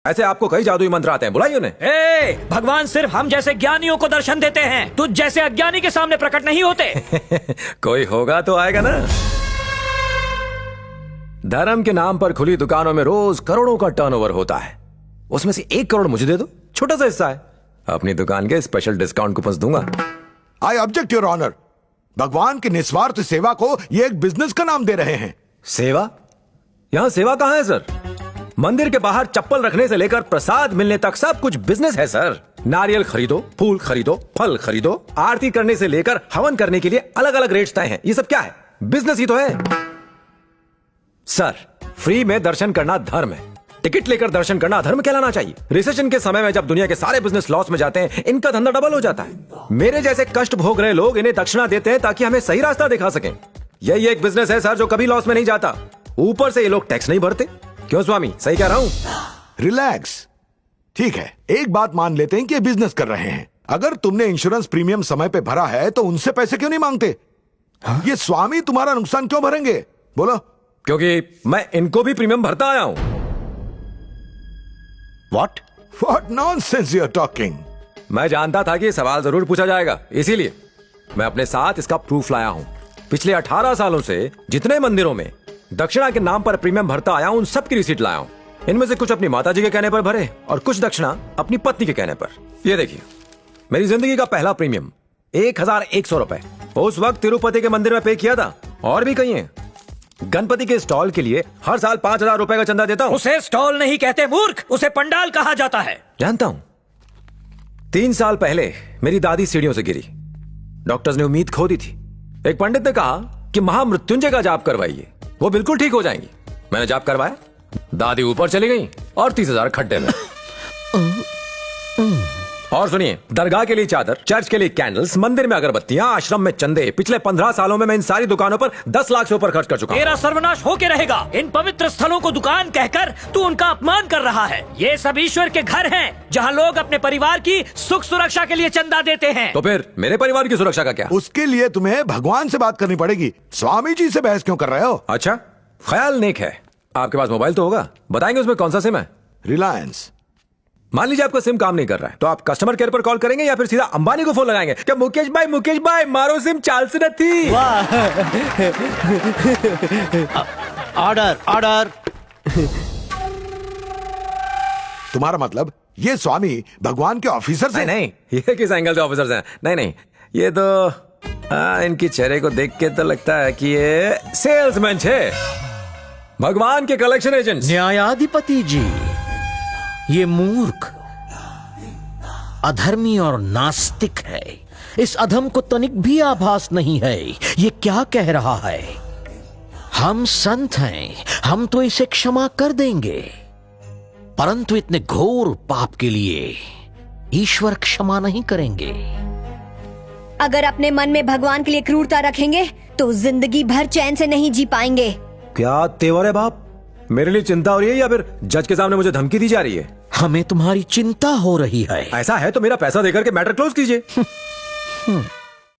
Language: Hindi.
ऐसे आपको कई जादुई मंत्र आते हैं, बुलाइए उन्हें। भगवान सिर्फ हम जैसे ज्ञानियों को दर्शन देते हैं, तुझ जैसे अज्ञानी के सामने प्रकट नहीं होते। कोई होगा तो आएगा ना। धर्म के नाम पर खुली दुकानों में रोज करोड़ों का टर्नओवर होता है, उसमें से 1 करोड़ मुझे दे दो, छोटा सा हिस्सा है, अपनी दुकान के स्पेशल डिस्काउंट कूपन दूंगा। I object your honour. भगवान की निस्वार्थ सेवा को ये एक बिजनेस का नाम दे रहे हैं। सेवा? यहां सेवा कहां है सर? मंदिर के बाहर चप्पल रखने से लेकर प्रसाद मिलने तक सब कुछ बिजनेस है सर। नारियल खरीदो, फूल खरीदो, फल खरीदो, आरती करने से लेकर हवन करने के लिए अलग अलग रेट्स तय हैं। ये सब क्या है? बिजनेस ही तो है सर। फ्री में दर्शन करना धर्म है, टिकट लेकर दर्शन करना धर्म कहलाना चाहिए। रिसेशन के समय में जब दुनिया के सारे बिजनेस लॉस में जाते हैं, इनका धंधा डबल हो जाता है। मेरे जैसे कष्ट भोग रहे लोग इन्हें दक्षिणा देते हैं ताकि हमें सही रास्ता दिखा सकें। यही एक बिजनेस है सर जो कभी लॉस में नहीं जाता। ऊपर से ये लोग टैक्स नहीं भरते। क्यों स्वामी, सही कह रहा हूं? रिलैक्स, ठीक है, एक बात मान लेते हैं कि बिजनेस कर रहे हैं। अगर तुमने इंश्योरेंस प्रीमियम समय पे भरा है तो उनसे पैसे क्यों नहीं मांगते? ये स्वामी तुम्हारा नुकसान क्यों भरेंगे? बोलो। क्योंकि मैं इनको भी प्रीमियम भरता आया हूं। What nonsense you are talking? मैं जानता था कि ये सवाल जरूर पूछा जाएगा, इसीलिए मैं अपने साथ इसका प्रूफ लाया हूं। पिछले 18 सालों से जितने मंदिरों में दक्षिणा के नाम पर प्रीमियम भरता आया हूं, उन सब की रिसीट लाया हूं। इनमें से कुछ अपनी माताजी के कहने पर भरे और कुछ दक्षिणा अपनी पत्नी के कहने पर। ये देखिए, मेरी जिंदगी का पहला प्रीमियम 1100 रुपए उस वक्त तिरुपति के मंदिर में पे किया था। और भी कहीं है। गणपति के स्टॉल के लिए हर साल 5000 रुपए का चंदा देता हूं। उसे स्टॉल नहीं कहते मूर्ख, उसे पंडाल कहा जाता है। जानता हूं। 3 साल पहले मेरी दादी सीढ़ियों से गिरी, डॉक्टर्स ने उम्मीद खो दी थी। एक पंडित ने कहा कि महामृत्युंजय का जाप करवाइए, वो बिल्कुल ठीक हो जाएंगी। मैंने जाप करवाया, दादी ऊपर चली गई और 30,000 खड्डे में। और सुनिए, दरगाह के लिए चादर, चर्च के लिए कैंडल्स, मंदिर में अगरबत्तियां, आश्रम में चंदे, पिछले 15 सालों में मैं इन सारी दुकानों पर 10 लाख से ऊपर खर्च कर चुका हूं। तेरा सर्वनाश होके रहेगा। इन पवित्र स्थलों को दुकान कहकर तू उनका अपमान कर रहा है। ये सब ईश्वर के घर हैं, जहां लोग अपने परिवार की सुख सुरक्षा के लिए चंदा देते हैं। तो फिर मेरे परिवार की सुरक्षा का क्या? उसके लिए तुम्हें भगवान से बात करनी पड़ेगी। स्वामी जी से बहस क्यों कर रहे हो? अच्छा, ख्याल नेक है। आपके पास मोबाइल तो होगा, बताएंगे उसमें कौन सा सिम है? रिलायंस। मान लीजिए आपका सिम काम नहीं कर रहा है, तो आप कस्टमर केयर पर कॉल करेंगे या फिर सीधा अंबानी को फोन लगाएंगे? क्या मुकेश भाई मारो सिम चाल से नहीं। ऑर्डर। तुम्हारा मतलब ये स्वामी भगवान के ऑफिसर से? नहीं, ये किस एंगल से ऑफिसर्स हैं? नहीं, ये तो इनकी चेहरे को देख के तो लगता है कि ये सेल्समैन है, भगवान के कलेक्शन एजेंट। न्यायाधिपति जी, ये मूर्ख, अधर्मी और नास्तिक है। इस अधम को तनिक भी आभास नहीं है ये क्या कह रहा है। हम संत हैं, हम तो इसे क्षमा कर देंगे, परंतु इतने घोर पाप के लिए ईश्वर क्षमा नहीं करेंगे। अगर अपने मन में भगवान के लिए क्रूरता रखेंगे तो जिंदगी भर चैन से नहीं जी पाएंगे। क्या तेवर है बाप? मेरे लिए चिंता हो रही है या फिर जज के सामने मुझे धमकी दी जा रही है? हमें तुम्हारी चिंता हो रही है। ऐसा है तो मेरा पैसा देकर के मैटर क्लोज कीजिए।